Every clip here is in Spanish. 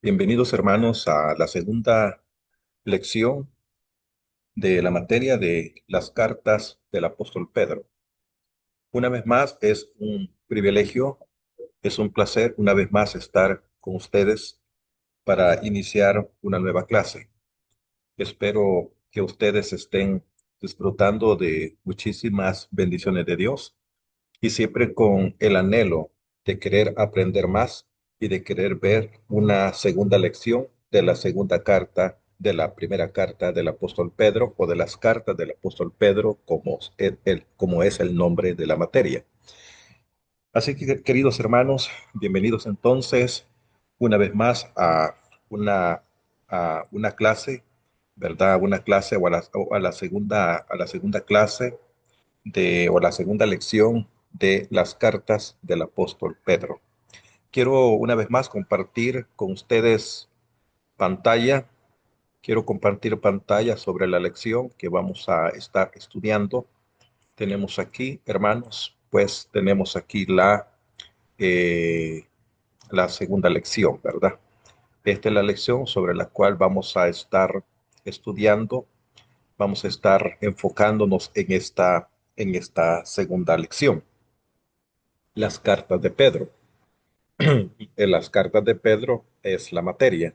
Bienvenidos hermanos a la segunda lección de la materia de las cartas del apóstol Pedro. Una vez más es un privilegio, es un placer una vez más estar con ustedes para iniciar una nueva clase. Espero que ustedes estén disfrutando de muchísimas bendiciones de Dios y siempre con el anhelo de querer aprender más y de querer ver una segunda lección de la segunda carta, de la primera carta del apóstol Pedro o de las cartas del apóstol Pedro, como es el nombre de la materia. Así que, queridos hermanos, bienvenidos entonces una vez más una, a una clase, ¿verdad? Una clase a la segunda clase o la segunda lección de las cartas del apóstol Pedro. Quiero una vez más compartir con ustedes pantalla. Quiero compartir pantalla sobre la lección que vamos a estar estudiando. Tenemos aquí, hermanos, pues tenemos aquí eh, la segunda lección, ¿verdad? Esta es la lección sobre la cual vamos a estar estudiando. Vamos a estar enfocándonos en esta segunda lección. Las cartas de Pedro. En las cartas de Pedro es la materia.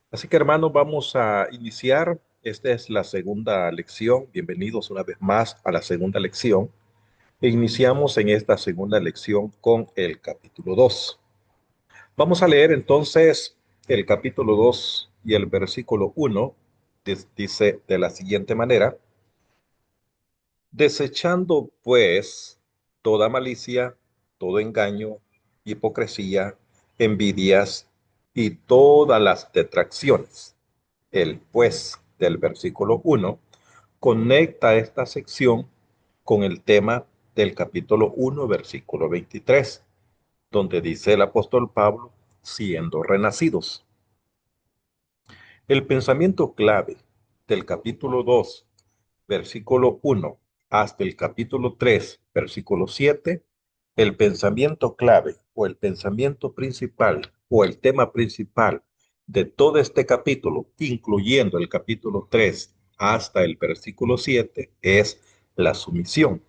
Así que hermanos, vamos a iniciar. Esta es la segunda lección. Bienvenidos una vez más a la segunda lección. E iniciamos en esta segunda lección con el capítulo 2. Vamos a leer entonces el capítulo 2 y el versículo 1. Dice de la siguiente manera: desechando pues toda malicia, todo engaño, hipocresía, envidias y todas las detracciones. El pues del versículo 1 conecta esta sección con el tema del capítulo 1, versículo 23, donde dice el apóstol Pablo, siendo renacidos. El pensamiento clave del capítulo 2, versículo 1, hasta el capítulo 3, versículo 7, el pensamiento clave o el pensamiento principal o el tema principal de todo este capítulo, incluyendo el capítulo 3 hasta el versículo 7, es la sumisión.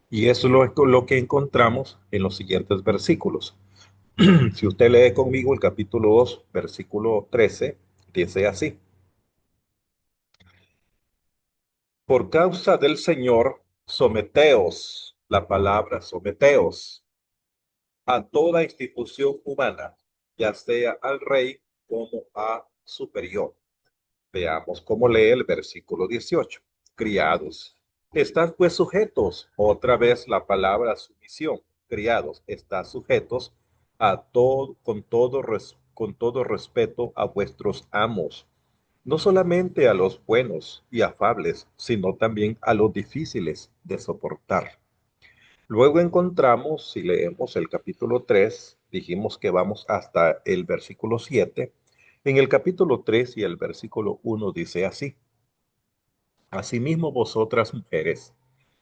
Y eso es lo que encontramos en los siguientes versículos. Si usted lee conmigo el capítulo 2, versículo 13, dice así: por causa del Señor, someteos, la palabra someteos, a toda institución humana, ya sea al rey como a superior. Veamos cómo lee el versículo 18. Criados, están pues sujetos, otra vez la palabra sumisión. Criados, están sujetos a todo, con todo respeto a vuestros amos, no solamente a los buenos y afables, sino también a los difíciles de soportar. Luego encontramos, si leemos el capítulo 3, dijimos que vamos hasta el versículo 7. En el capítulo 3 y el versículo 1 dice así: asimismo vosotras mujeres,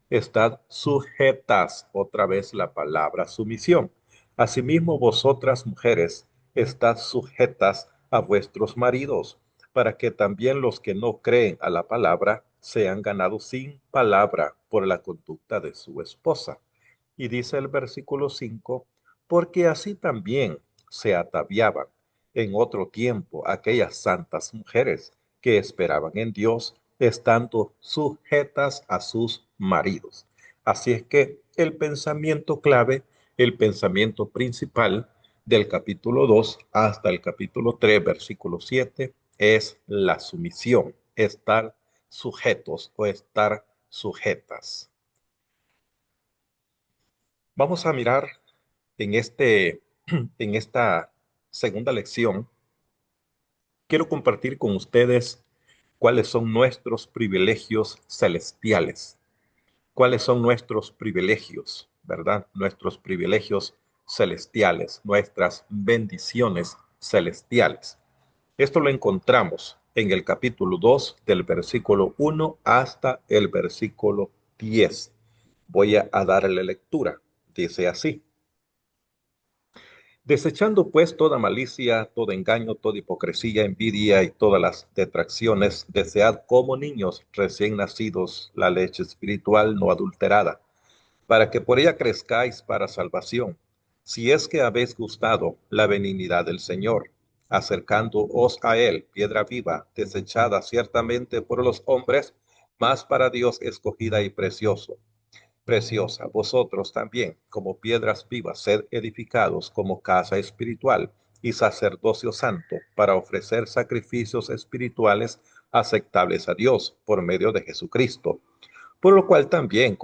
estad sujetas, otra vez la palabra sumisión. Asimismo vosotras mujeres, estad sujetas a vuestros maridos, para que también los que no creen a la palabra sean ganados sin palabra por la conducta de su esposa. Y dice el versículo 5, porque así también se ataviaban en otro tiempo aquellas santas mujeres que esperaban en Dios, estando sujetas a sus maridos. Así es que el pensamiento clave, el pensamiento principal del capítulo 2 hasta el capítulo 3, versículo 7, es la sumisión, estar sujetos o estar sujetas. Vamos a mirar en en esta segunda lección. Quiero compartir con ustedes cuáles son nuestros privilegios celestiales. ¿Cuáles son nuestros privilegios, verdad? Nuestros privilegios celestiales, nuestras bendiciones celestiales. Esto lo encontramos en el capítulo 2 del versículo 1 hasta el versículo 10. Voy a darle lectura. Dice así: Desechando pues toda malicia, todo engaño, toda hipocresía, envidia y todas las detracciones, desead como niños recién nacidos la leche espiritual no adulterada, para que por ella crezcáis para salvación, si es que habéis gustado la benignidad del Señor, acercándoos a Él, piedra viva, desechada ciertamente por los hombres, mas para Dios escogida y preciosa. Vosotros también, como piedras vivas, sed edificados como casa espiritual y sacerdocio santo, para ofrecer sacrificios espirituales aceptables a Dios por medio de Jesucristo, por lo cual también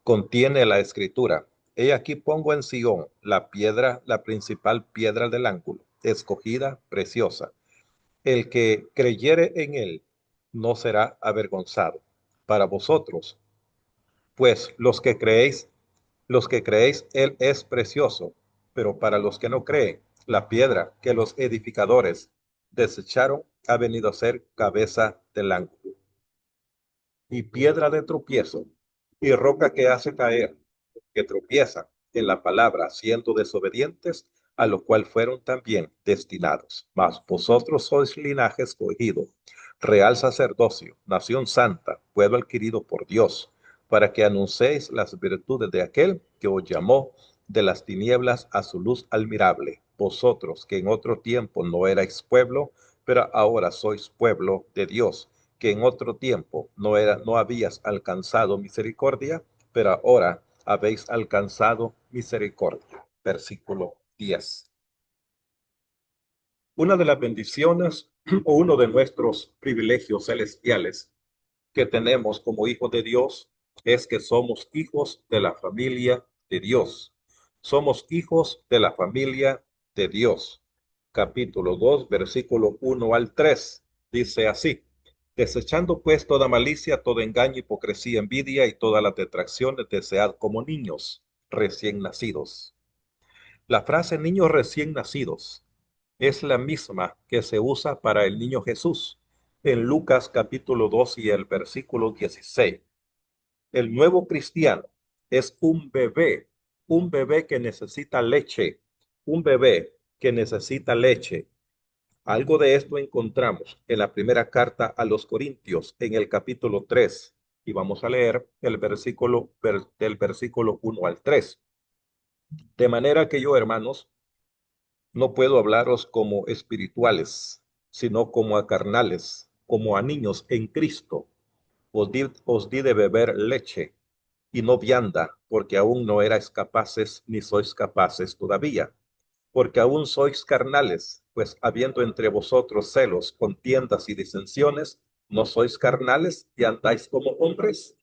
contiene la escritura. He aquí pongo en Sión la piedra, la principal piedra del ángulo, escogida, preciosa. El que creyere en él no será avergonzado. Para vosotros, pues los que creéis, él es precioso, pero para los que no creen, la piedra que los edificadores desecharon ha venido a ser cabeza del ángulo y piedra de tropiezo y roca que hace caer, que tropiezan en la palabra siendo desobedientes, a lo cual fueron también destinados. Mas vosotros sois linaje escogido, real sacerdocio, nación santa, pueblo adquirido por Dios, para que anunciéis las virtudes de aquel que os llamó de las tinieblas a su luz admirable. Vosotros que en otro tiempo no erais pueblo, pero ahora sois pueblo de Dios, que en otro tiempo no habías alcanzado misericordia, pero ahora habéis alcanzado misericordia. Versículo 10. Una de las bendiciones o uno de nuestros privilegios celestiales que tenemos como hijos de Dios es que somos hijos de la familia de Dios. Somos hijos de la familia de Dios. Capítulo 2, versículo 1 al 3. Dice así: desechando pues toda malicia, todo engaño, hipocresía, envidia y todas las detracciones, desead como niños recién nacidos. La frase niños recién nacidos es la misma que se usa para el niño Jesús en Lucas capítulo 2 y el versículo 16. El nuevo cristiano es un bebé que necesita leche, un bebé que necesita leche. Algo de esto encontramos en la primera carta a los Corintios, en el capítulo 3, y vamos a leer el del versículo 1 al 3. De manera que yo, hermanos, no puedo hablaros como espirituales, sino como a carnales, como a niños en Cristo. Os di de beber leche y no vianda, porque aún no erais capaces ni sois capaces todavía, porque aún sois carnales, pues habiendo entre vosotros celos, contiendas y disensiones, ¿no sois carnales y andáis como hombres?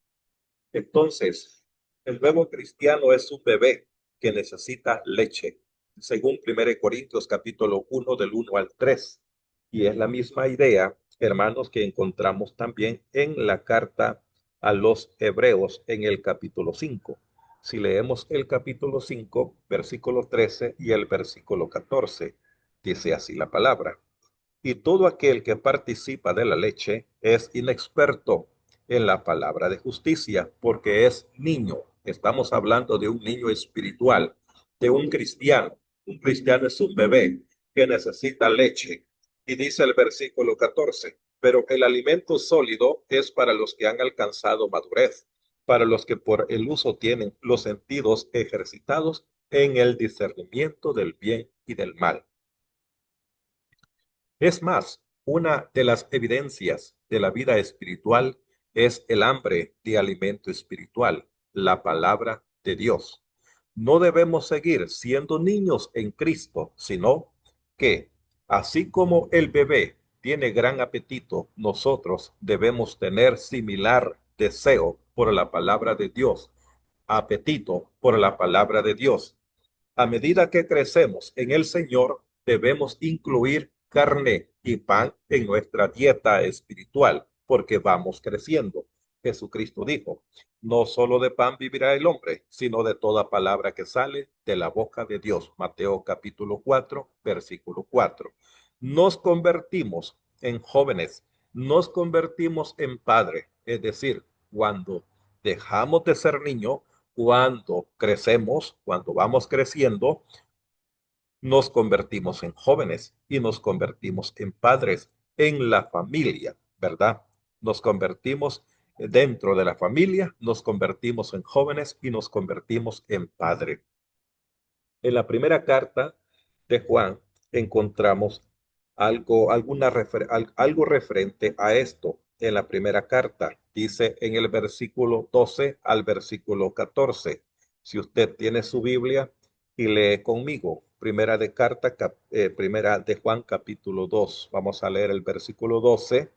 Entonces, el nuevo cristiano es un bebé que necesita leche, según 1 Corintios capítulo 1 del 1 al 3. Y es la misma idea, hermanos, que encontramos también en la carta a los Hebreos en el capítulo 5. Si leemos el capítulo 5, versículo 13 y el versículo 14, dice así la palabra: y todo aquel que participa de la leche es inexperto en la palabra de justicia, porque es niño. Estamos hablando de un niño espiritual, de un cristiano. Un cristiano es un bebé que necesita leche. Y dice el versículo 14, pero el alimento sólido es para los que han alcanzado madurez, para los que por el uso tienen los sentidos ejercitados en el discernimiento del bien y del mal. Es más, una de las evidencias de la vida espiritual es el hambre de alimento espiritual, la palabra de Dios. No debemos seguir siendo niños en Cristo, sino que, así como el bebé tiene gran apetito, nosotros debemos tener similar deseo por la palabra de Dios, apetito por la palabra de Dios. A medida que crecemos en el Señor, debemos incluir carne y pan en nuestra dieta espiritual, porque vamos creciendo. Jesucristo dijo, no solo de pan vivirá el hombre, sino de toda palabra que sale de la boca de Dios. Mateo capítulo 4, versículo 4. Nos convertimos en jóvenes, nos convertimos en padre, es decir, cuando dejamos de ser niños, cuando crecemos, cuando vamos creciendo, nos convertimos en jóvenes y nos convertimos en padres en la familia, ¿verdad? Nos convertimos dentro de la familia, nos convertimos en jóvenes y nos convertimos en padres. En la primera carta de Juan encontramos algo referente a esto. En la primera carta dice en el versículo 12 al versículo 14. Si usted tiene su Biblia y lee conmigo, primera de Juan capítulo 2. Vamos a leer el versículo 12.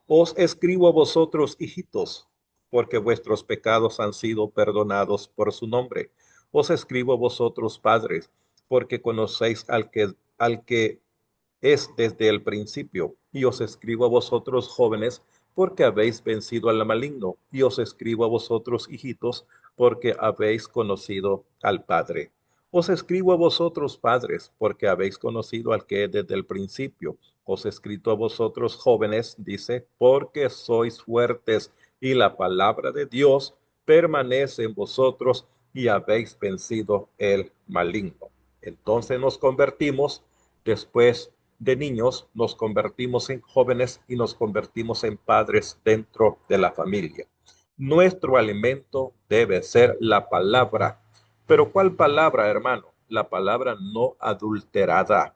Os escribo a vosotros, hijitos, porque vuestros pecados han sido perdonados por su nombre. Os escribo a vosotros, padres, porque conocéis al que es desde el principio. Y os escribo a vosotros, jóvenes, porque habéis vencido al maligno. Y os escribo a vosotros, hijitos, porque habéis conocido al Padre. Os escribo a vosotros, padres, porque habéis conocido al que es desde el principio. Os he escrito a vosotros, jóvenes, dice, porque sois fuertes y la palabra de Dios permanece en vosotros y habéis vencido el maligno. Entonces nos convertimos después de niños, nos convertimos en jóvenes y nos convertimos en padres dentro de la familia. Nuestro alimento debe ser la palabra. Pero ¿cuál palabra, hermano? La palabra no adulterada,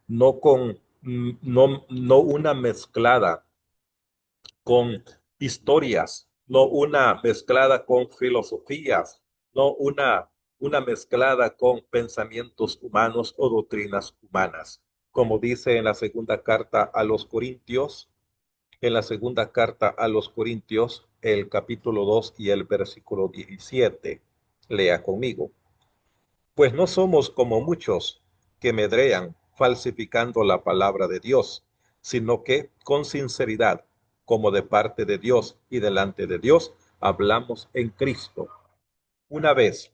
no con, no una mezclada con historias, no una mezclada con filosofías, no una mezclada con pensamientos humanos o doctrinas humanas. Como dice en la segunda carta a los Corintios, en la segunda carta a los Corintios, el capítulo 2 y el versículo 17. Lea conmigo. Pues no somos como muchos que medrean falsificando la palabra de Dios, sino que con sinceridad, como de parte de Dios y delante de Dios, hablamos en Cristo. Una vez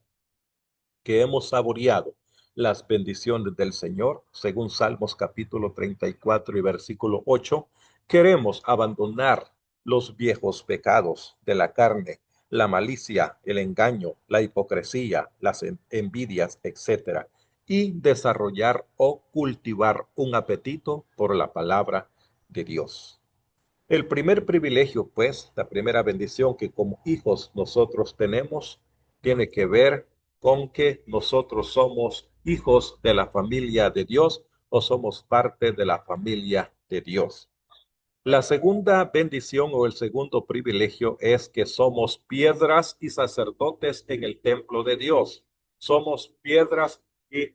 que hemos saboreado las bendiciones del Señor, según Salmos capítulo 34 y versículo 8, queremos abandonar los viejos pecados de la carne, la malicia, el engaño, la hipocresía, las envidias, etcétera, y desarrollar o cultivar un apetito por la palabra de Dios. El primer privilegio, pues, la primera bendición que como hijos nosotros tenemos, tiene que ver con que nosotros somos hijos de la familia de Dios o somos parte de la familia de Dios. La segunda bendición o el segundo privilegio es que somos piedras y sacerdotes en el templo de Dios. Somos piedras y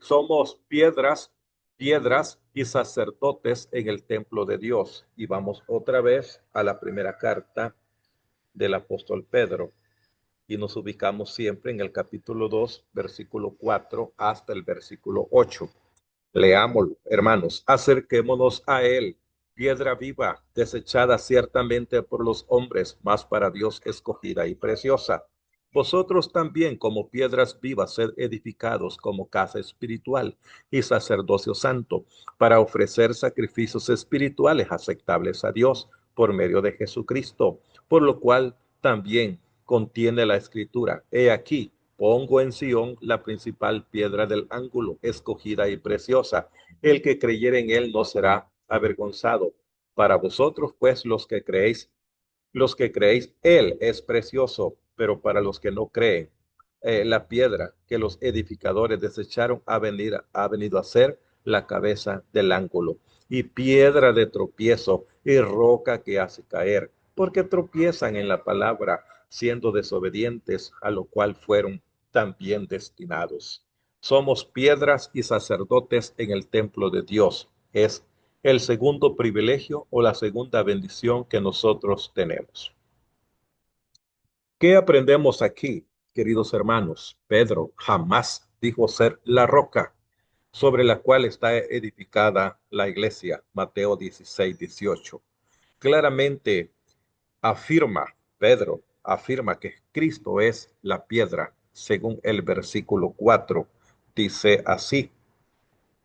sacerdotes en el templo de Dios. Y vamos otra vez a la primera carta del apóstol Pedro y nos ubicamos siempre en el capítulo 2, versículo 4 hasta el versículo 8. Leámoslo, hermanos, acerquémonos a él, piedra viva, desechada ciertamente por los hombres, mas para Dios escogida y preciosa. Vosotros también, como piedras vivas, sed edificados como casa espiritual y sacerdocio santo, para ofrecer sacrificios espirituales aceptables a Dios por medio de Jesucristo, por lo cual también contiene la escritura. He aquí, pongo en Sión la principal piedra del ángulo, escogida y preciosa. El que creyere en él no será avergonzado. Para vosotros, pues, los que creéis, él es precioso, pero para los que no creen, la piedra que los edificadores desecharon ha venido a ser la cabeza del ángulo, y piedra de tropiezo y roca que hace caer, porque tropiezan en la palabra, siendo desobedientes, a lo cual fueron también destinados. Somos piedras y sacerdotes en el templo de Dios. Es el segundo privilegio o la segunda bendición que nosotros tenemos. ¿Qué aprendemos aquí, queridos hermanos? Pedro jamás dijo ser la roca sobre la cual está edificada la iglesia. Mateo 16:18. Claramente Pedro afirma que Cristo es la piedra, según el versículo 4. Dice así: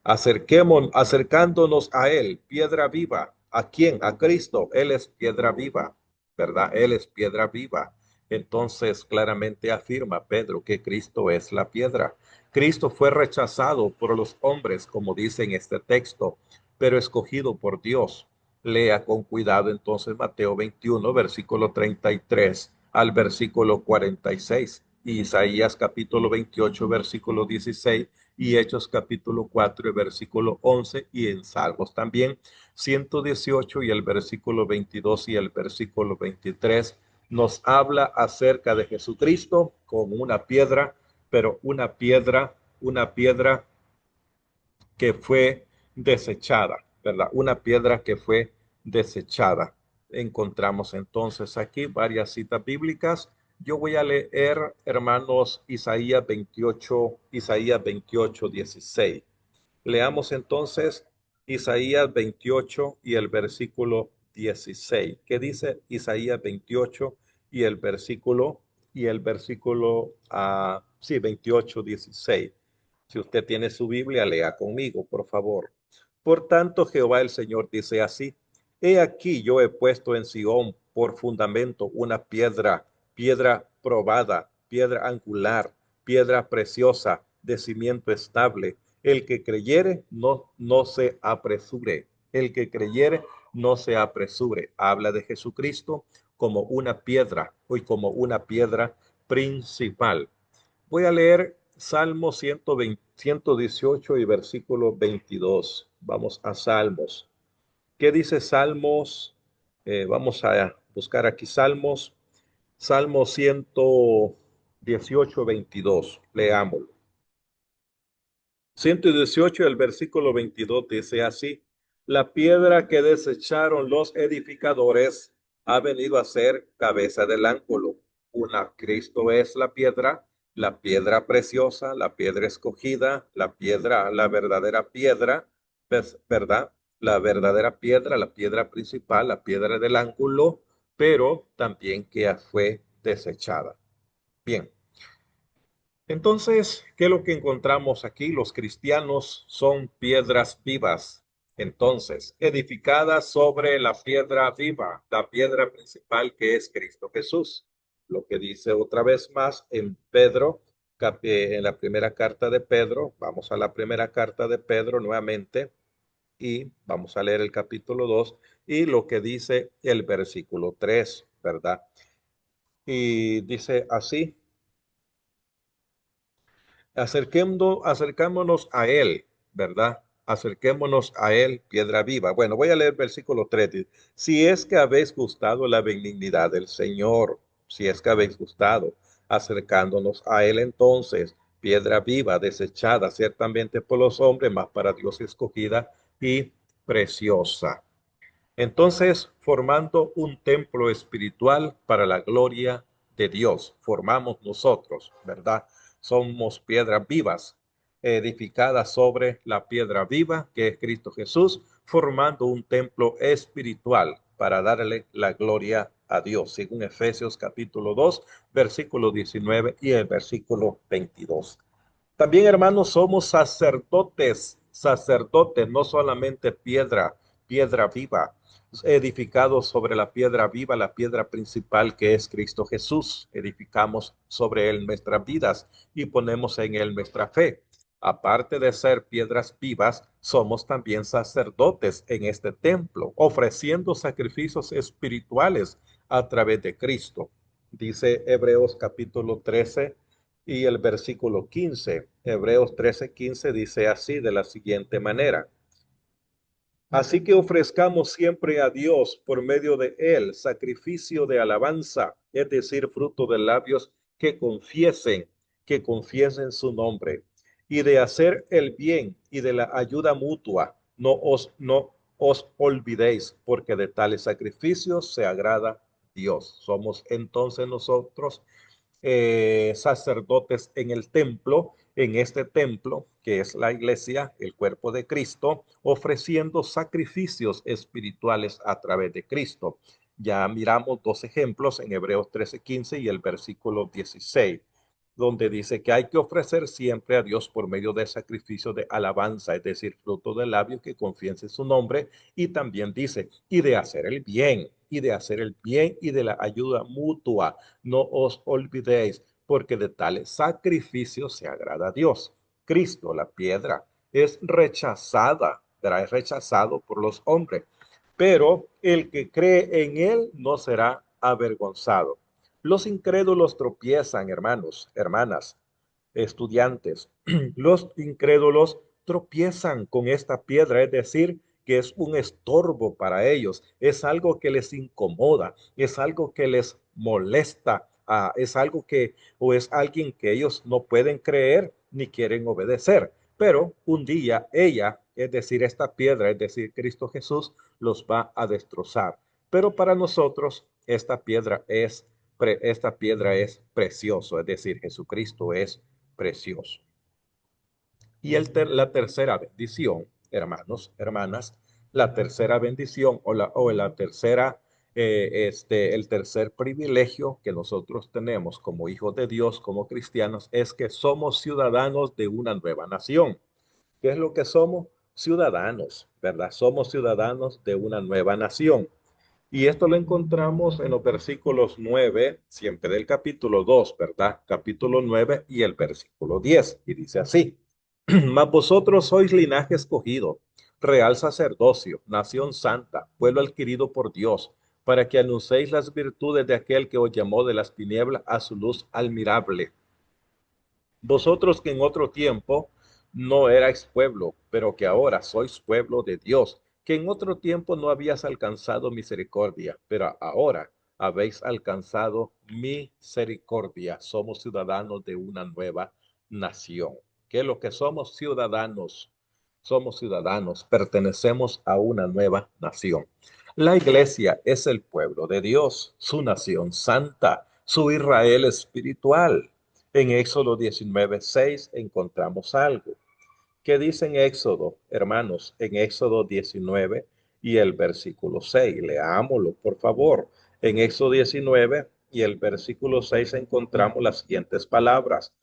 acercándonos a Él, piedra viva. ¿A quién? A Cristo. Él es piedra viva, ¿verdad? Él es piedra viva. Entonces claramente afirma Pedro que Cristo es la piedra. Cristo fue rechazado por los hombres, como dice en este texto, pero escogido por Dios. Lea con cuidado entonces Mateo 21, versículo 33 al versículo 46, y Isaías capítulo 28, versículo 16, y Hechos capítulo 4, versículo 11, y en Salmos también 118 y el versículo 22 y el versículo 23 nos habla acerca de Jesucristo como una piedra, pero una piedra que fue desechada, ¿verdad? Una piedra que fue desechada. Encontramos entonces aquí varias citas bíblicas. Yo voy a leer, hermanos, Isaías 28, 16. Leamos entonces Isaías 28 y el versículo 16. ¿Qué dice Isaías 28 y el versículo, sí, 28, 16? Si usted tiene su Biblia, lea conmigo, por favor. Por tanto, Jehová el Señor dice así: He aquí yo he puesto en Sión por fundamento una piedra, piedra probada, piedra angular, piedra preciosa, de cimiento estable. El que creyere, no se apresure. El que creyere, no se apresure. Habla de Jesucristo como una piedra, hoy como una piedra principal. Voy a leer Salmo 120, 118 y versículo 22. Vamos a Salmos. ¿Qué dice Salmos? Vamos a buscar aquí Salmos. Salmo 118, 22. Leámoslo. 118, el versículo 22 dice así: La piedra que desecharon los edificadores ha venido a ser cabeza del ángulo. Una, Cristo es la piedra preciosa, la piedra escogida, la piedra, la verdadera piedra, ¿verdad? La verdadera piedra, la piedra principal, la piedra del ángulo, pero también que fue desechada. Bien. Entonces, ¿qué es lo que encontramos aquí? Los cristianos son piedras vivas, entonces, edificadas sobre la piedra viva, la piedra principal que es Cristo Jesús. Lo que dice otra vez más en Pedro, en la primera carta de Pedro, vamos a la primera carta de Pedro nuevamente y vamos a leer el capítulo 2 y lo que dice el versículo 3, ¿verdad? Y dice así: acercémonos a Él, ¿verdad? Acerquémonos a Él, piedra viva. Bueno, voy a leer versículo 3. Si es que habéis gustado la benignidad del Señor, si es que habéis gustado, acercándonos a Él entonces, piedra viva, desechada ciertamente por los hombres, mas para Dios escogida y preciosa. Entonces, formando un templo espiritual para la gloria de Dios, formamos nosotros, ¿verdad? Somos piedras vivas, edificadas sobre la piedra viva que es Cristo Jesús, formando un templo espiritual para darle la gloria a Dios, según Efesios capítulo 2, versículo 19 y el versículo 22. También, hermanos, somos sacerdotes, sacerdotes, no solamente piedra, piedra viva, edificados sobre la piedra viva, la piedra principal que es Cristo Jesús. Edificamos sobre él nuestras vidas y ponemos en él nuestra fe. Aparte de ser piedras vivas, somos también sacerdotes en este templo, ofreciendo sacrificios espirituales a través de Cristo. Dice Hebreos capítulo 13 y el versículo 15. Hebreos 13:15 dice así de la siguiente manera: Así que ofrezcamos siempre a Dios por medio de él sacrificio de alabanza, es decir, fruto de labios que confiesen su nombre, y de hacer el bien y de la ayuda mutua. No os olvidéis, porque de tales sacrificios se agrada Dios. Somos entonces nosotros sacerdotes en el templo, en este templo que es la iglesia, el cuerpo de Cristo, ofreciendo sacrificios espirituales a través de Cristo. Ya miramos dos ejemplos en Hebreos 13:15 y el versículo 16, donde dice que hay que ofrecer siempre a Dios por medio del sacrificio de alabanza, es decir, fruto del labio que confiese su nombre, y también dice, y de hacer el bien, y de hacer el bien y de la ayuda mutua. No os olvidéis, porque de tales sacrificios se agrada a Dios. Cristo, la piedra, es rechazada, ¿verdad? Es rechazado por los hombres, pero el que cree en él no será avergonzado. Los incrédulos tropiezan, hermanos, hermanas, estudiantes. Los incrédulos tropiezan con esta piedra, es decir, que es un estorbo para ellos, es algo que les incomoda, es algo que les molesta, es algo que, o es alguien que ellos no pueden creer ni quieren obedecer. Pero un día ella, es decir, esta piedra, es decir, Cristo Jesús, los va a destrozar. Pero para nosotros esta piedra es precioso, es decir, Jesucristo es precioso. Y la tercera bendición, hermanos, hermanas, la tercera bendición o la tercera, el tercer privilegio que nosotros tenemos como hijos de Dios, como cristianos, es que somos ciudadanos de una nueva nación. ¿Qué es lo que somos? Ciudadanos, ¿verdad? Somos ciudadanos de una nueva nación. Y esto lo encontramos en los versículos 9, siempre del capítulo 2, ¿verdad? Capítulo 9 y el versículo 10. Y dice así, mas vosotros sois linaje escogido, real sacerdocio, nación santa, pueblo adquirido por Dios, para que anunciéis las virtudes de aquel que os llamó de las tinieblas a su luz admirable. Vosotros que en otro tiempo no erais pueblo, pero que ahora sois pueblo de Dios, que en otro tiempo no habías alcanzado misericordia, pero ahora habéis alcanzado misericordia. Somos ciudadanos de una nueva nación. ¿Qué es lo que somos? Ciudadanos. Somos ciudadanos, pertenecemos a una nueva nación. La iglesia es el pueblo de Dios, su nación santa, su Israel espiritual. En Éxodo 19:6 encontramos algo. ¿Qué dice en Éxodo, hermanos? En Éxodo 19 y el versículo 6. Leámoslo, por favor. En Éxodo 19 y el versículo 6 encontramos las siguientes palabras.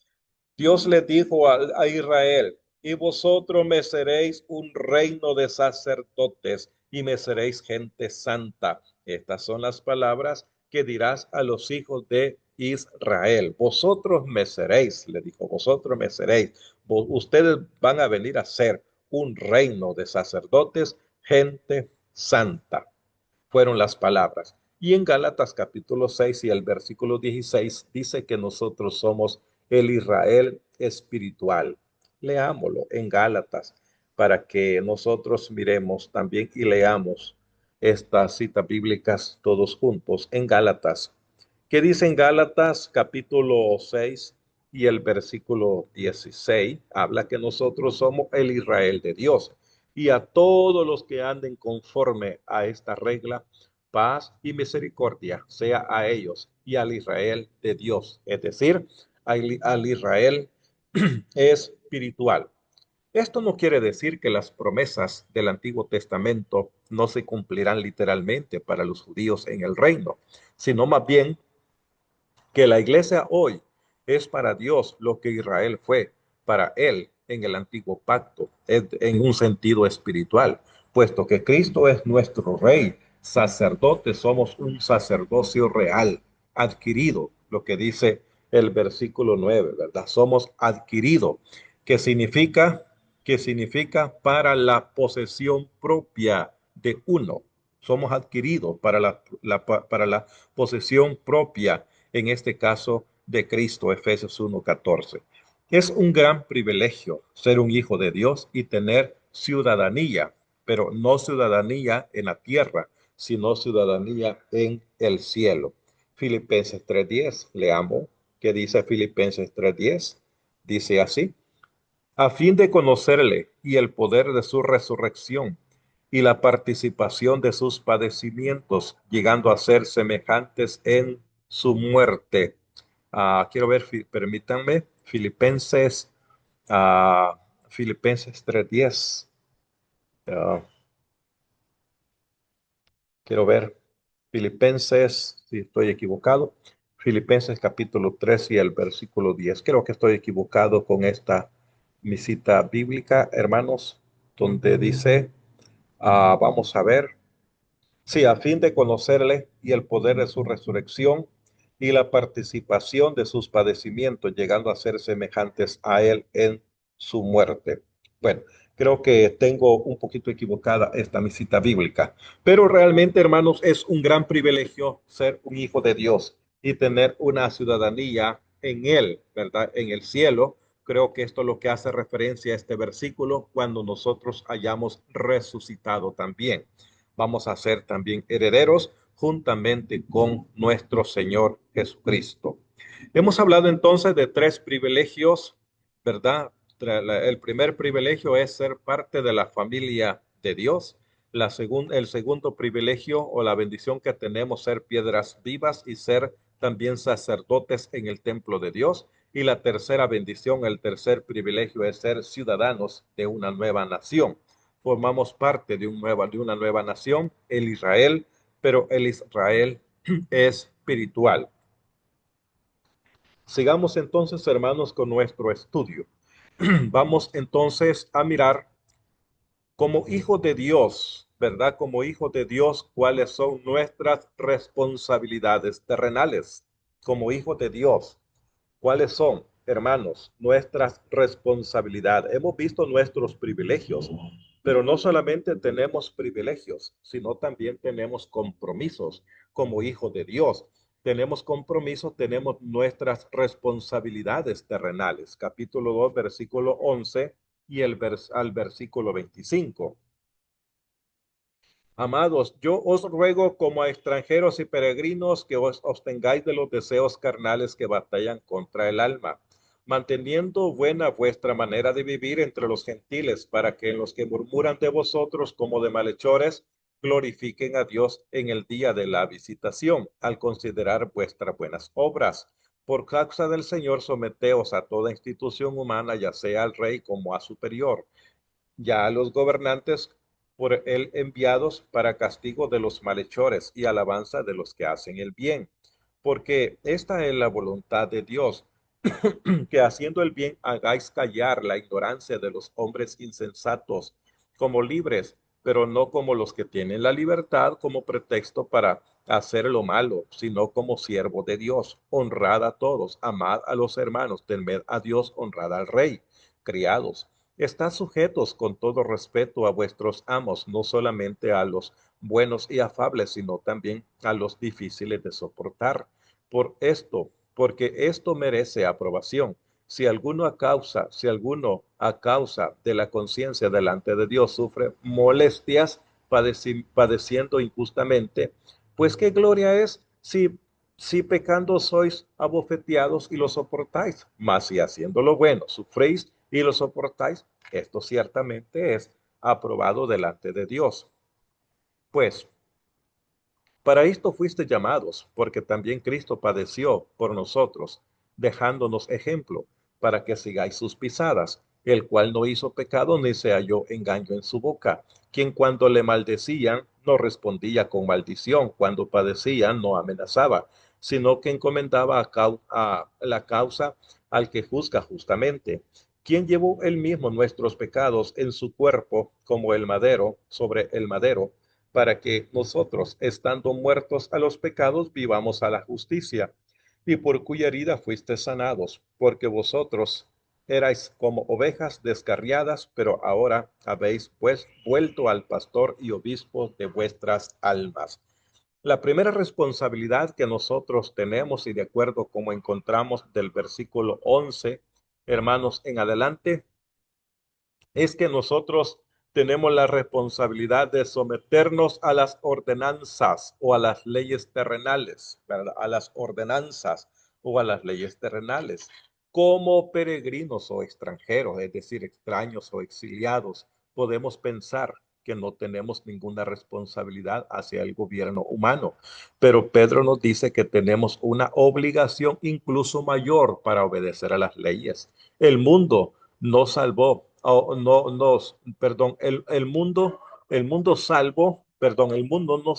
Dios le dijo a Israel, y vosotros me seréis un reino de sacerdotes y me seréis gente santa. Estas son las palabras que dirás a los hijos de Israel. Vosotros me seréis, le dijo, vosotros me seréis. Ustedes van a venir a ser un reino de sacerdotes, gente santa. Fueron las palabras. Y en Gálatas capítulo 6 y el versículo 16 dice que nosotros somos el Israel espiritual. Leámoslo en Gálatas para que nosotros miremos también y leamos estas citas bíblicas todos juntos en Gálatas. ¿Qué dice en Gálatas capítulo 6 y el versículo 16? Habla que nosotros somos el Israel de Dios. Y a todos los que anden conforme a esta regla, paz y misericordia sea a ellos y al Israel de Dios, es decir, al Israel espiritual. Esto no quiere decir que las promesas del Antiguo Testamento no se cumplirán literalmente para los judíos en el reino, sino más bien que la iglesia hoy es para Dios lo que Israel fue para él en el antiguo pacto, en un sentido espiritual, puesto que Cristo es nuestro rey, sacerdote, somos un sacerdocio real, adquirido, lo que dice el versículo 9, ¿verdad? Somos adquirido, que significa, que significa para la posesión propia de uno. Somos adquiridos para la posesión propia, en este caso de Cristo, Efesios 1:14. Es un gran privilegio ser un hijo de Dios y tener ciudadanía, pero no ciudadanía en la tierra, sino ciudadanía en el cielo. Filipenses 3:10, leamos qué dice Filipenses 3:10. Dice así, a fin de conocerle y el poder de su resurrección y la participación de sus padecimientos, llegando a ser semejantes en su muerte. Quiero ver, permítanme, ah, Filipenses 3:10. Ah, quiero ver, Filipenses, si estoy equivocado, Filipenses capítulo 3 y el versículo 10. Creo que estoy equivocado con esta mi cita bíblica, hermanos, donde dice, vamos a ver, sí, a fin de conocerle y el poder de su resurrección y la participación de sus padecimientos, llegando a ser semejantes a él en su muerte. Bueno, creo que tengo un poquito equivocada esta mi cita bíblica, pero realmente, hermanos, es un gran privilegio ser un hijo de Dios y tener una ciudadanía en Él, ¿verdad? En el cielo. Creo que esto es lo que hace referencia a este versículo cuando nosotros hayamos resucitado también. Vamos a ser también herederos juntamente con nuestro Señor Jesucristo. Hemos hablado entonces de tres privilegios, ¿verdad? El primer privilegio es ser parte de la familia de Dios. El segundo privilegio o la bendición que tenemos ser piedras vivas y ser también sacerdotes en el templo de Dios. Y la tercera bendición, el tercer privilegio es ser ciudadanos de una nueva nación. Formamos parte de una nueva nación, el Israel, pero el Israel espiritual. Sigamos entonces, hermanos, con nuestro estudio. Vamos entonces a mirar como hijos de Dios, ¿verdad? Como hijos de Dios, ¿cuáles son nuestras responsabilidades terrenales? Como hijos de Dios, ¿cuáles son, hermanos, nuestras responsabilidades? Hemos visto nuestros privilegios, pero no solamente tenemos privilegios, sino también tenemos compromisos como hijos de Dios. Tenemos compromisos, tenemos nuestras responsabilidades terrenales. Capítulo 2, versículo 11 y al versículo 25. Amados, yo os ruego como a extranjeros y peregrinos que os abstengáis de los deseos carnales que batallan contra el alma, manteniendo buena vuestra manera de vivir entre los gentiles, para que en los que murmuran de vosotros como de malhechores, glorifiquen a Dios en el día de la visitación, al considerar vuestras buenas obras. Por causa del Señor, someteos a toda institución humana, ya sea al rey como a superior, ya a los gobernantes por él enviados para castigo de los malhechores y alabanza de los que hacen el bien. Porque esta es la voluntad de Dios, que haciendo el bien hagáis callar la ignorancia de los hombres insensatos, como libres, pero no como los que tienen la libertad como pretexto para hacer lo malo, sino como siervo de Dios. Honrad a todos, amad a los hermanos, temed a Dios, honrad al rey. Criados, estad sujetos con todo respeto a vuestros amos, no solamente a los buenos y afables, sino también a los difíciles de soportar. Porque esto merece aprobación. Si alguno a causa de la conciencia delante de Dios sufre molestias padeciendo injustamente, pues qué gloria es si pecando sois abofeteados y lo soportáis. Mas si haciendo lo bueno sufréis y lo soportáis, esto ciertamente es aprobado delante de Dios. Pues para esto fuiste llamados, porque también Cristo padeció por nosotros, dejándonos ejemplo, para que sigáis sus pisadas, el cual no hizo pecado ni se halló engaño en su boca, quien cuando le maldecían no respondía con maldición, cuando padecían no amenazaba, sino que encomendaba a la causa al que juzga justamente, quien llevó él mismo nuestros pecados en su cuerpo como el madero sobre el madero, para que nosotros, estando muertos a los pecados, vivamos a la justicia, y por cuya herida fuiste sanados, porque vosotros erais como ovejas descarriadas, pero ahora habéis pues vuelto al pastor y obispo de vuestras almas. La primera responsabilidad que nosotros tenemos, y de acuerdo como encontramos del versículo 11, hermanos, en adelante, es que nosotros tenemos la responsabilidad de someternos a las ordenanzas o a las leyes terrenales, ¿verdad? A las ordenanzas o a las leyes terrenales, como peregrinos o extranjeros, es decir, extraños o exiliados. Podemos pensar que no tenemos ninguna responsabilidad hacia el gobierno humano, pero Pedro nos dice que tenemos una obligación incluso mayor para obedecer a las leyes. El mundo no salvó, no nos, perdón, el mundo salvo, perdón, el mundo no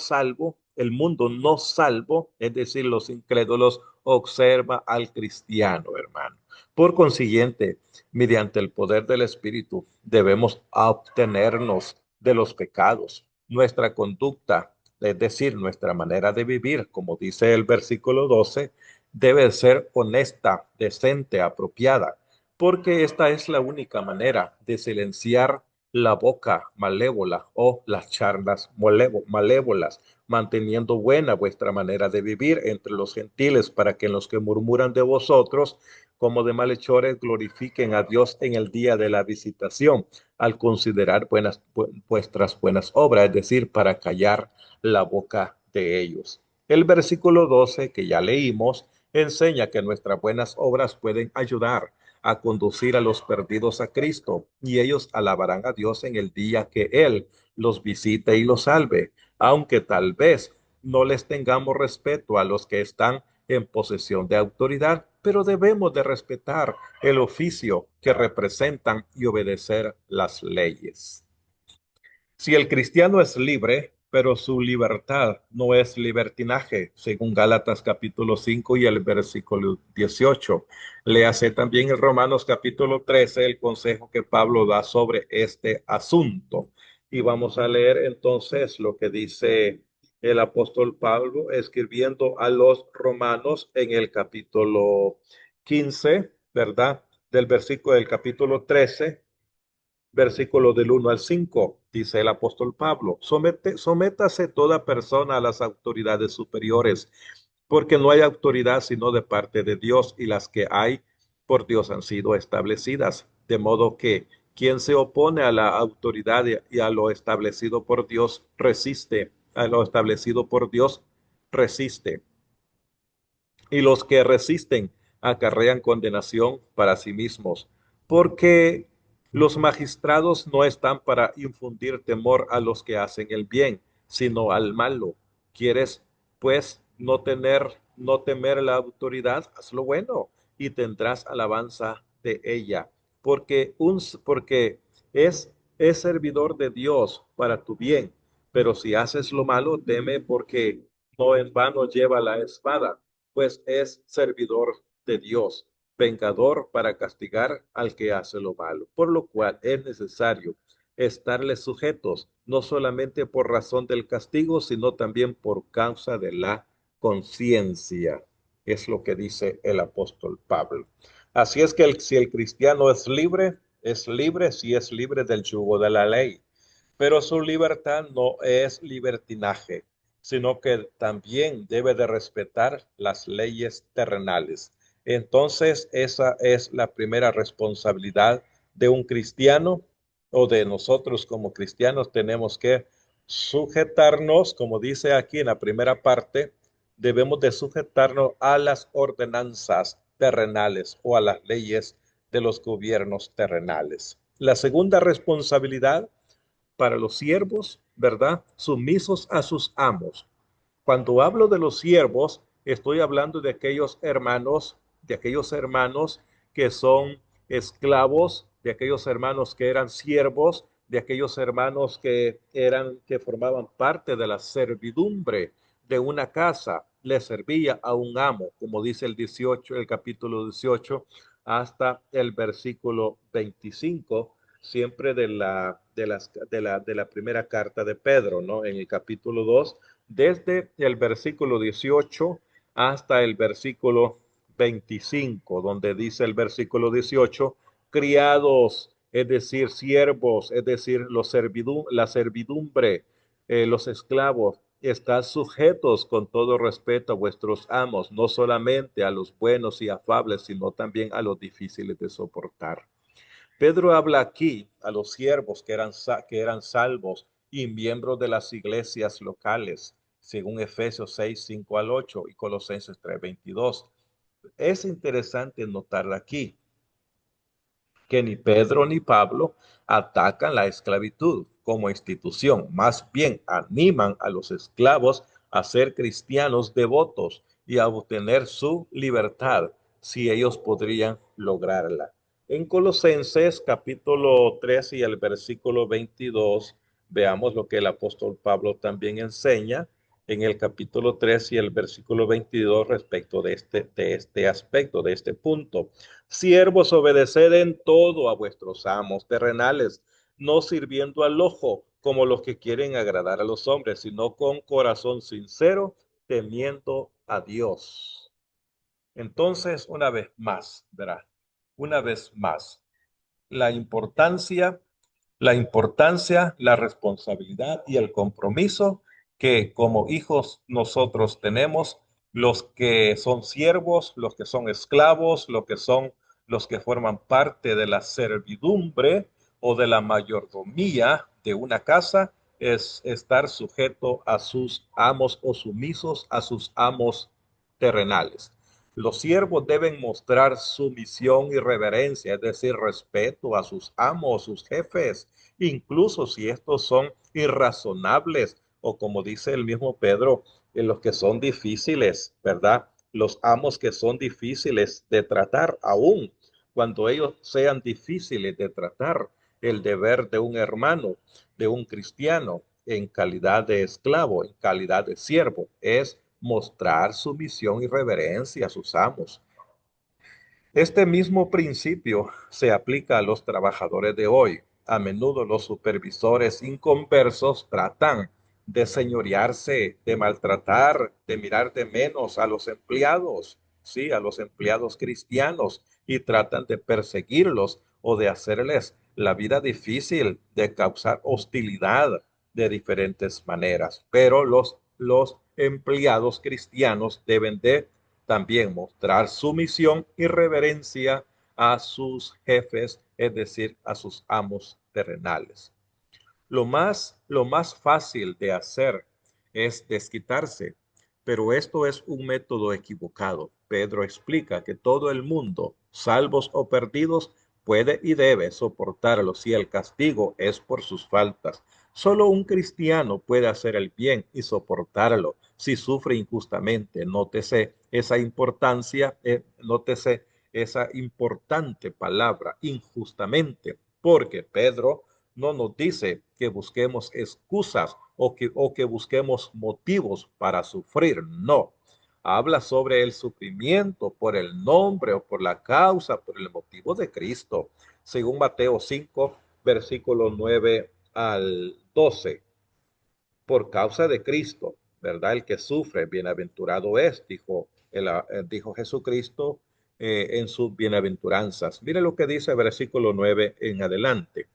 salvo, es decir, los incrédulos observa al cristiano, hermano. Por consiguiente, mediante el poder del Espíritu, debemos obtenernos de los pecados. Nuestra conducta, es decir, nuestra manera de vivir, como dice el versículo 12, debe ser honesta, decente, apropiada. porque esta es la única manera de silenciar la boca malévola o las charlas malévolas, manteniendo buena vuestra manera de vivir entre los gentiles, para que los que murmuran de vosotros, como de malhechores, glorifiquen a Dios en el día de la visitación, al considerar vuestras buenas obras, es decir, para callar la boca de ellos. El versículo 12 que ya leímos enseña que nuestras buenas obras pueden ayudar a conducir a los perdidos a Cristo, y ellos alabarán a Dios en el día que Él los visite y los salve, aunque tal vez no les tengamos respeto a los que están en posesión de autoridad, pero debemos de respetar el oficio que representan y obedecer las leyes. Si el cristiano es libre, pero su libertad no es libertinaje, según Gálatas capítulo 5 y el versículo 18. Léase también en Romanos capítulo 13 el consejo que Pablo da sobre este asunto. Y vamos a leer entonces lo que dice el apóstol Pablo escribiendo a los romanos en el capítulo 15, ¿verdad? Del versículo del capítulo 13, versículo del 1 al 5, dice el apóstol Pablo: Sométase toda persona a las autoridades superiores, porque no hay autoridad sino de parte de Dios, y las que hay por Dios han sido establecidas. De modo que quien se opone a la autoridad y a lo establecido por Dios resiste, a lo establecido por Dios resiste, y los que resisten acarrean condenación para sí mismos, porque los magistrados no están para infundir temor a los que hacen el bien, sino al malo. ¿Quieres, pues, no temer la autoridad? Haz lo bueno y tendrás alabanza de ella, porque es servidor de Dios para tu bien. Pero si haces lo malo, teme, porque no en vano lleva la espada, pues es servidor de Dios, vengador para castigar al que hace lo malo, por lo cual es necesario estarles sujetos, no solamente por razón del castigo, sino también por causa de la conciencia. Es lo que dice el apóstol Pablo. Así es que si el cristiano es libre si es libre del yugo de la ley, pero su libertad no es libertinaje, sino que también debe de respetar las leyes terrenales. Entonces, esa es la primera responsabilidad de un cristiano, o de nosotros como cristianos. Tenemos que sujetarnos, como dice aquí en la primera parte, debemos de sujetarnos a las ordenanzas terrenales o a las leyes de los gobiernos terrenales. La segunda responsabilidad para los siervos, ¿verdad? Sumisos a sus amos. Cuando hablo de los siervos, estoy hablando de aquellos hermanos que son esclavos, de aquellos hermanos que eran siervos, de aquellos hermanos que formaban parte de la servidumbre de una casa, le servía a un amo, como dice el capítulo 18 hasta el versículo 25, siempre de la primera carta de Pedro, ¿no? En el capítulo 2, desde el versículo 18 hasta el versículo 25, donde dice el versículo 18: criados, es decir, siervos, es decir, la servidumbre, los esclavos, están sujetos con todo respeto a vuestros amos, no solamente a los buenos y afables, sino también a los difíciles de soportar. Pedro habla aquí a los siervos que eran salvos y miembros de las iglesias locales, según Efesios 6, 5 al 8 y Colosenses 3, 22. Es interesante notar aquí que ni Pedro ni Pablo atacan la esclavitud como institución, más bien animan a los esclavos a ser cristianos devotos y a obtener su libertad si ellos podrían lograrla. En Colosenses capítulo 3 y el versículo 22, veamos lo que el apóstol Pablo también enseña en el capítulo 3 y el versículo 22 respecto de este aspecto, de este punto. Siervos, obedeced en todo a vuestros amos terrenales, no sirviendo al ojo como los que quieren agradar a los hombres, sino con corazón sincero, temiendo a Dios. Entonces, una vez más, verá, una vez más la importancia, la responsabilidad y el compromiso que como hijos nosotros tenemos, los que son siervos, los que son esclavos, los que forman parte de la servidumbre o de la mayordomía de una casa, es estar sujeto a sus amos o sumisos a sus amos terrenales. Los siervos deben mostrar sumisión y reverencia, es decir, respeto a sus amos, sus jefes, incluso si estos son irrazonables o como dice el mismo Pedro, en los que son difíciles, ¿verdad? Los amos que son difíciles de tratar, aún cuando ellos sean difíciles de tratar, el deber de un hermano, de un cristiano, en calidad de esclavo, en calidad de siervo, es mostrar sumisión y reverencia a sus amos. Este mismo principio se aplica a los trabajadores de hoy. A menudo los supervisores inconversos tratan de señorearse, de maltratar, de mirar de menos a los empleados, sí, a los empleados cristianos, y tratan de perseguirlos o de hacerles la vida difícil, de causar hostilidad de diferentes maneras. Pero los empleados cristianos deben de también mostrar sumisión y reverencia a sus jefes, es decir, a sus amos terrenales. Lo más fácil de hacer es desquitarse, pero esto es un método equivocado. Pedro explica que todo el mundo, salvos o perdidos, puede y debe soportarlo si el castigo es por sus faltas. Solo un cristiano puede hacer el bien y soportarlo si sufre injustamente. Nótese esa importancia, nótese esa importante palabra, injustamente, porque Pedro no nos dice que busquemos excusas o que busquemos motivos para sufrir, no. Habla sobre el sufrimiento por el nombre o por la causa, por el motivo de Cristo, según Mateo 5, versículo 9 al 12. Por causa de Cristo, ¿verdad? El que sufre, bienaventurado es, dijo Jesucristo en sus bienaventuranzas. Mire lo que dice el versículo 9 en adelante.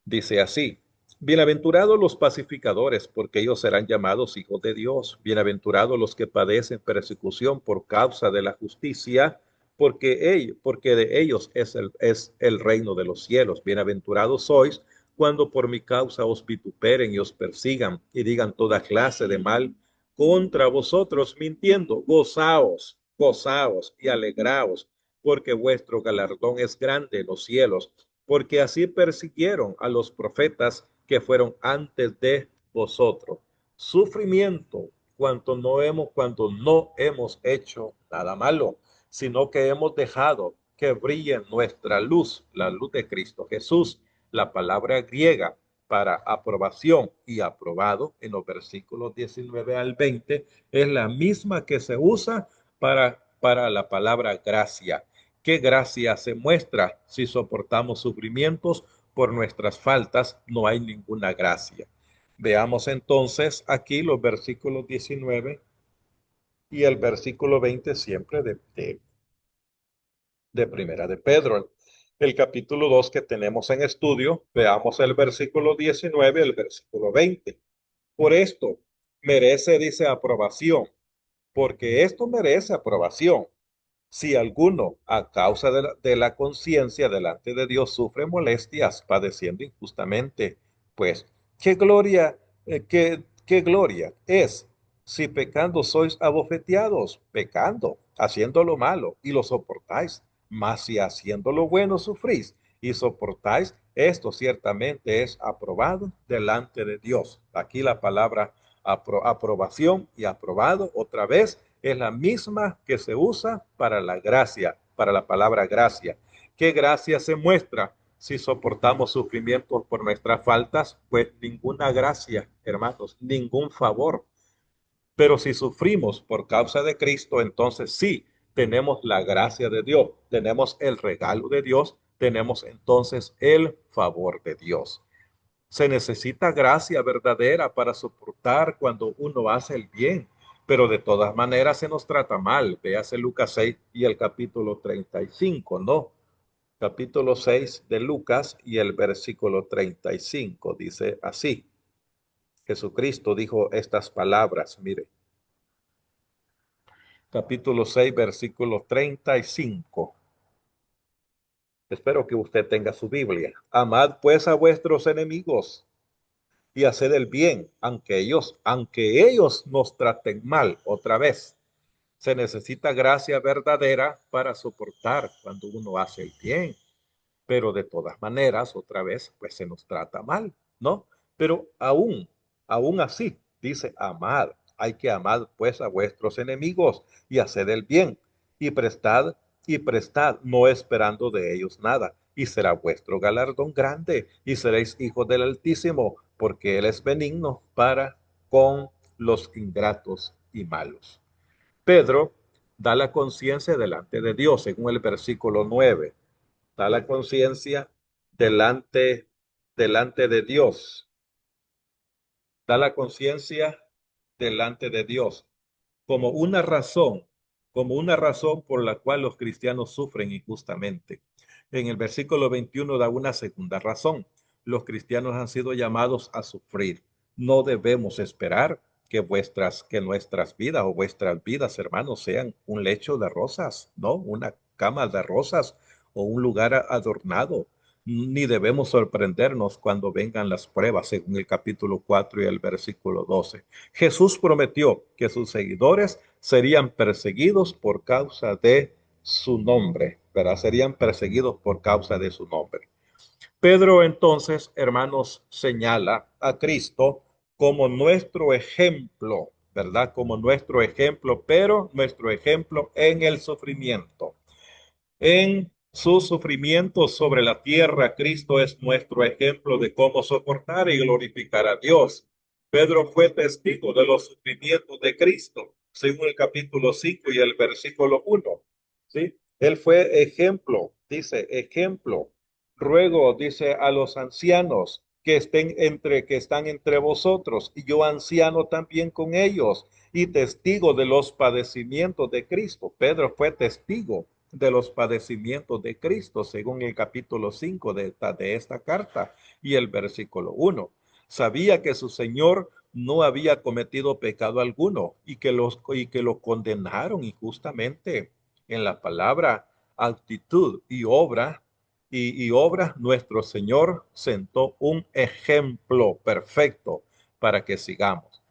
Dice así, bienaventurados los pacificadores, porque ellos serán llamados hijos de Dios. Bienaventurados los que padecen persecución por causa de la justicia, porque de ellos es el reino de los cielos. Bienaventurados sois cuando por mi causa os vituperen y os persigan y digan toda clase de mal contra vosotros mintiendo. Gozaos, gozaos y alegraos, porque vuestro galardón es grande en los cielos, porque así persiguieron a los profetas que fueron antes de vosotros. Sufrimiento cuando no hemos hecho nada malo, sino que hemos dejado que brille nuestra luz, la luz de Cristo Jesús. La palabra griega para aprobación y aprobado en los versículos 19 al 20 es la misma que se usa para la palabra gracia. ¿Qué gracia se muestra si soportamos sufrimientos por nuestras faltas? No hay ninguna gracia. Veamos entonces aquí los versículos 19 y el versículo 20 siempre de Primera de Pedro. El capítulo 2 que tenemos en estudio, veamos el versículo 19 y el versículo 20. Por esto merece, dice, aprobación, porque esto merece aprobación. Si alguno, a causa de la conciencia delante de Dios, sufre molestias, padeciendo injustamente, pues, qué gloria es si pecando sois abofeteados, pecando, haciendo lo malo, y lo soportáis. Mas si haciendo lo bueno sufrís y soportáis, esto ciertamente es aprobado delante de Dios. Aquí la palabra aprobación y aprobado otra vez es la misma que se usa para la gracia, para la palabra gracia. ¿Qué gracia se muestra si soportamos sufrimientos por nuestras faltas? Pues ninguna gracia, hermanos, ningún favor. Pero si sufrimos por causa de Cristo, entonces sí, tenemos la gracia de Dios, tenemos el regalo de Dios, tenemos entonces el favor de Dios. Se necesita gracia verdadera para soportar cuando uno hace el bien. pero de todas maneras se nos trata mal. Véase Lucas 6 y el capítulo 35, ¿no? Capítulo 6 de Lucas y el versículo 35 dice así. Jesucristo dijo estas palabras, mire, capítulo 6, versículo 35. Espero que usted tenga su Biblia. Amad pues a vuestros enemigos y haced el bien, aunque ellos nos traten mal. Otra vez, se necesita gracia verdadera para soportar cuando uno hace el bien, pero de todas maneras, otra vez, pues se nos trata mal, ¿no? Pero aún así, dice, amad, hay que amar pues a vuestros enemigos y haced el bien y prestad, no esperando de ellos nada, y será vuestro galardón grande, y seréis hijos del Altísimo, porque Él es benigno para con los ingratos y malos. Pedro da la conciencia delante de Dios, según el versículo 9. Da la conciencia delante de Dios. Da la conciencia delante de Dios como una razón, como una razón por la cual los cristianos sufren injustamente. En el versículo 21 da una segunda razón. Los cristianos han sido llamados a sufrir. No debemos esperar que nuestras vidas o vuestras vidas, hermanos, sean un lecho de rosas, ¿no? Una cama de rosas o un lugar adornado. Ni debemos sorprendernos cuando vengan las pruebas, según el capítulo 4 y el versículo 12. Jesús prometió que sus seguidores serían perseguidos por causa de su nombre, ¿verdad? Serían perseguidos por causa de su nombre. Pedro entonces, hermanos, señala a Cristo como nuestro ejemplo, ¿verdad? Como nuestro ejemplo, pero nuestro ejemplo en el sufrimiento. En su sufrimiento sobre la tierra, Cristo es nuestro ejemplo de cómo soportar y glorificar a Dios. Pedro fue testigo de los sufrimientos de Cristo, según el capítulo 5 y el versículo 1. ¿Sí? Él fue ejemplo, dice, ejemplo. Ruego, dice, a los ancianos que están entre vosotros, y yo anciano también con ellos, y testigo de los padecimientos de Cristo. Pedro fue testigo de los padecimientos de Cristo, según el capítulo 5 de esta carta y el versículo 1. Sabía que su Señor no había cometido pecado alguno y que lo condenaron injustamente. En la palabra actitud y obra nuestro Señor sentó un ejemplo perfecto para que sigamos.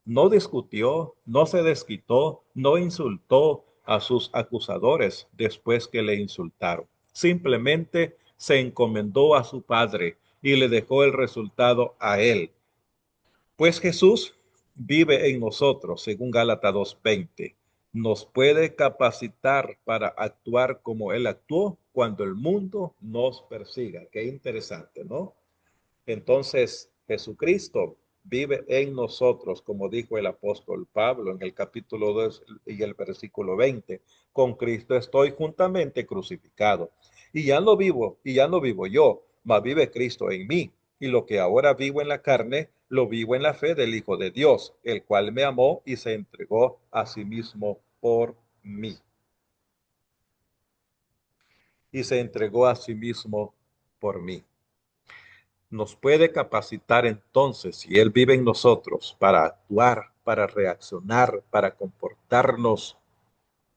No discutió, no se desquitó, no insultó a sus acusadores después que le insultaron. Simplemente se encomendó a su Padre y le dejó el resultado a él. Pues Jesús vive en nosotros, según Gálatas 2:20. Nos puede capacitar para actuar como Él actuó cuando el mundo nos persiga. Qué interesante, ¿no? Entonces, Jesucristo vive en nosotros, como dijo el apóstol Pablo en el capítulo 2 y el versículo 20. Con Cristo estoy juntamente crucificado. Y ya no vivo yo, mas vive Cristo en mí. Y lo que ahora vivo en la carne, lo vivo en la fe del Hijo de Dios, el cual me amó y se entregó a sí mismo por mí. Y se entregó a sí mismo por mí. Nos puede capacitar entonces, si Él vive en nosotros, para actuar, para reaccionar, para comportarnos.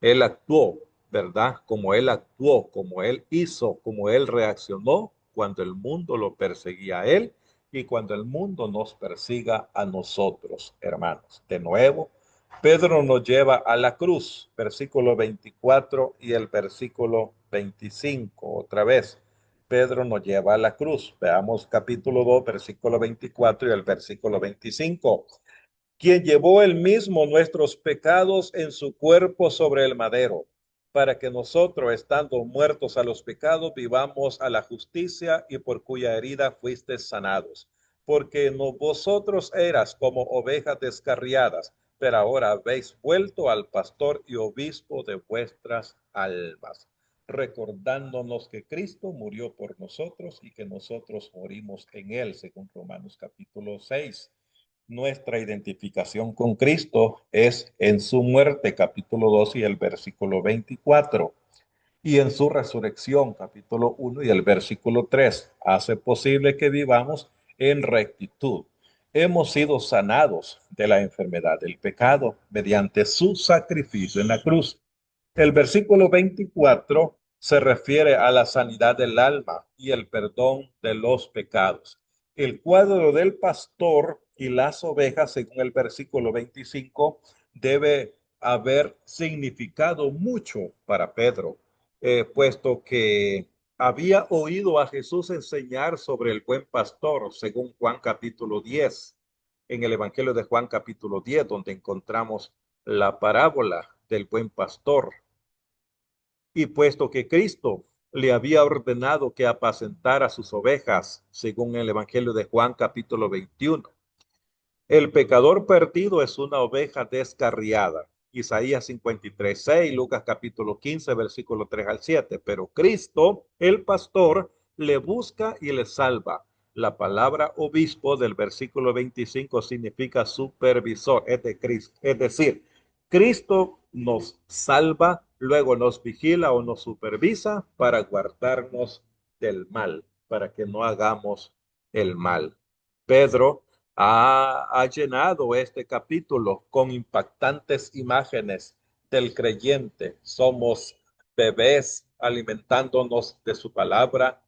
Él actuó, ¿verdad? Como Él actuó, como Él hizo, como Él reaccionó cuando el mundo lo perseguía a Él y cuando el mundo nos persiga a nosotros, hermanos. De nuevo, Pedro nos lleva a la cruz, versículo 24 y el versículo 25, otra vez. Pedro nos lleva a la cruz. Veamos capítulo 2, versículo 24 y el versículo 25. Quien llevó él mismo nuestros pecados en su cuerpo sobre el madero, para que nosotros, estando muertos a los pecados, vivamos a la justicia, y por cuya herida fuisteis sanados. Porque no vosotros eras como ovejas descarriadas, pero ahora habéis vuelto al pastor y obispo de vuestras almas, recordándonos que Cristo murió por nosotros y que nosotros morimos en él, según Romanos capítulo 6. Nuestra identificación con Cristo es en su muerte, capítulo 2 y el versículo 24, y en su resurrección, capítulo 1 y el versículo 3. Hace posible que vivamos en rectitud. Hemos sido sanados de la enfermedad del pecado mediante su sacrificio en la cruz. El versículo 24 se refiere a la sanidad del alma y el perdón de los pecados. El cuadro del pastor y las ovejas, según el versículo 25, debe haber significado mucho para Pedro, puesto que había oído a Jesús enseñar sobre el buen pastor, según Juan capítulo 10, en el Evangelio de Juan capítulo 10, donde encontramos la parábola del buen pastor. Y puesto que Cristo le había ordenado que apacentara sus ovejas, según el Evangelio de Juan capítulo 21, el pecador perdido es una oveja descarriada. Isaías 53:6, Lucas capítulo 15, versículo 3 al 7. Pero Cristo, el pastor, le busca y le salva. La palabra obispo del versículo 25 significa supervisor, es decir, Cristo nos salva, luego nos vigila o nos supervisa para guardarnos del mal, para que no hagamos el mal. Pedro ha llenado este capítulo con impactantes imágenes del creyente. Somos bebés alimentándonos de su palabra,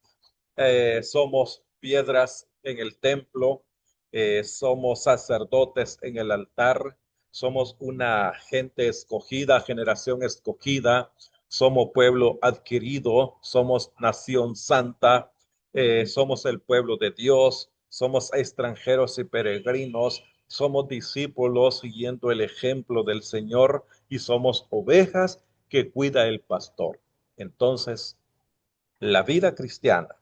somos piedras en el templo, somos sacerdotes en el altar, somos una gente escogida, generación escogida, somos pueblo adquirido, somos nación santa, somos el pueblo de Dios, somos extranjeros y peregrinos, somos discípulos siguiendo el ejemplo del Señor y somos ovejas que cuida el pastor. Entonces, la vida cristiana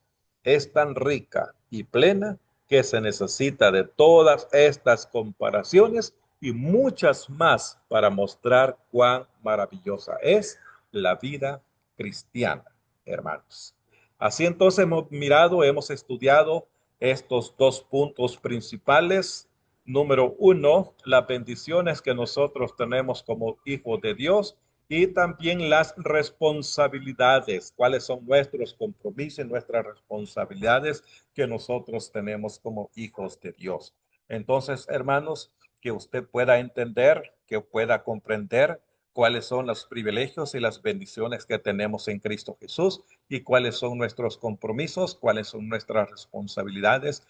es tan rica y plena que se necesita de todas estas comparaciones y muchas más para mostrar cuán maravillosa es la vida cristiana, hermanos. Así entonces hemos mirado, hemos estudiado estos dos puntos principales. Número uno, las bendiciones que nosotros tenemos como hijos de Dios y también las responsabilidades, cuáles son nuestros compromisos, nuestras responsabilidades que nosotros tenemos como hijos de Dios. Entonces, hermanos, que usted pueda entender, que pueda comprender cuáles son los privilegios y las bendiciones que tenemos en Cristo Jesús y cuáles son nuestros compromisos, cuáles son nuestras responsabilidades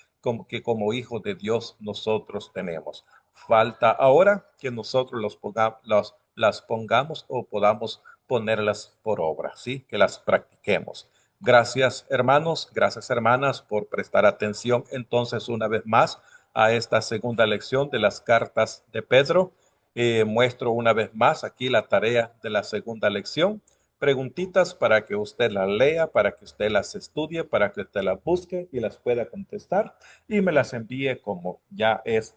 que como hijos de Dios nosotros tenemos. Falta ahora que nosotros las pongamos o podamos ponerlas por obra, ¿sí? Que las practiquemos. Gracias, hermanos, gracias, hermanas, por prestar atención entonces una vez más a esta segunda lección de las cartas de Pedro. Muestro una vez más aquí la tarea de la segunda lección. Preguntitas para que usted las lea, para que usted las estudie, para que usted las busque y las pueda contestar y me las envíe como ya es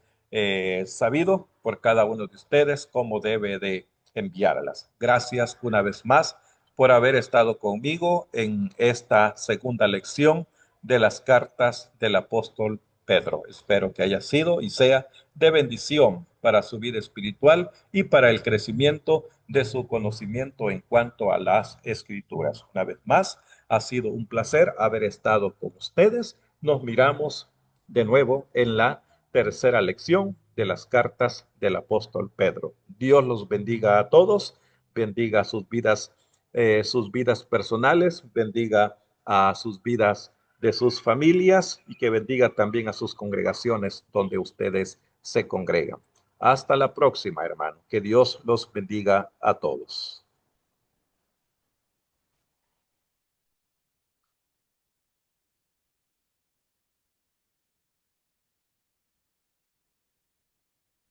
sabido por cada uno de ustedes cómo debe de enviarlas. Gracias una vez más por haber estado conmigo en esta segunda lección de las cartas del apóstol Pedro. Espero que haya sido y sea de bendición para su vida espiritual y para el crecimiento de su conocimiento en cuanto a las escrituras. Una vez más, ha sido un placer haber estado con ustedes. Nos miramos de nuevo en la tercera lección de las cartas del apóstol Pedro. Dios los bendiga a todos, bendiga sus vidas personales, bendiga a sus vidas de sus familias y que bendiga también a sus congregaciones donde ustedes se congregan. Hasta la próxima, hermano. Que Dios los bendiga a todos.